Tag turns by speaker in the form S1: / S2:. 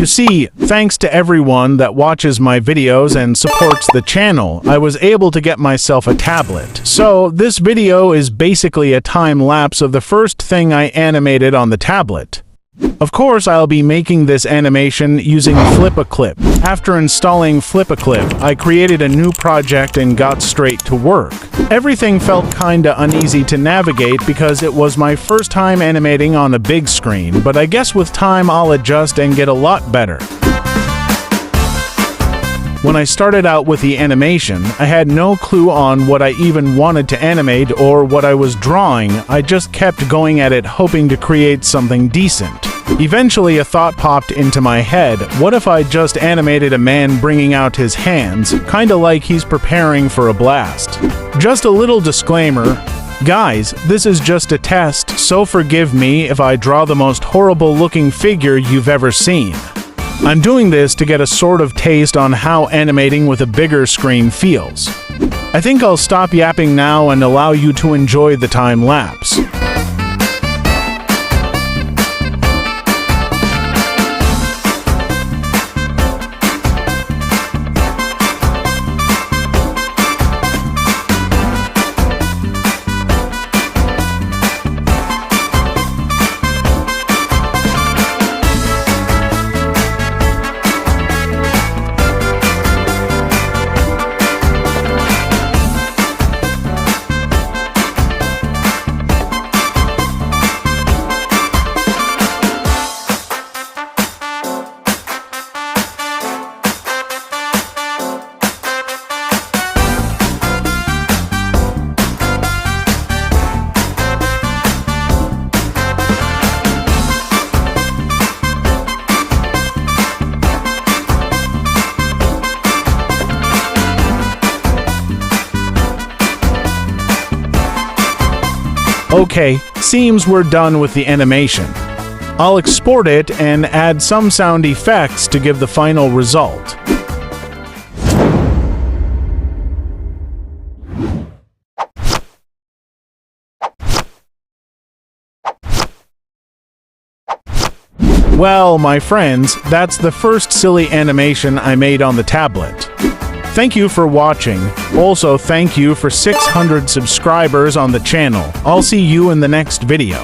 S1: You see, thanks to everyone that watches my videos and supports the channel, I was able to get myself a tablet. So, this video is basically a time-lapse of the first thing I animated on the tablet. Of course, I'll be making this animation using Flip-a-Clip. After installing Flip-a-Clip, I created a new project and got straight to work. Everything felt kinda uneasy to navigate because it was my first time animating on a big screen, but I guess with time I'll adjust and get a lot better. When I started out with the animation, I had no clue on what I even wanted to animate or what I was drawing. I just kept going at it hoping to create something decent. Eventually, a thought popped into my head. What if I just animated a man bringing out his hands, kinda like he's preparing for a blast? Just a little disclaimer. Guys, this is just a test, so forgive me if I draw the most horrible-looking figure you've ever seen. I'm doing this to get a sort of taste on how animating with a bigger screen feels. I think I'll stop yapping now and allow you to enjoy the time lapse. Okay, seems we're done with the animation. I'll export it and add some sound effects to give the final result. Well, my friends, that's the first silly animation I made on the tablet. Thank you for watching. Also, thank you for 600 subscribers on the channel. I'll see you in the next video.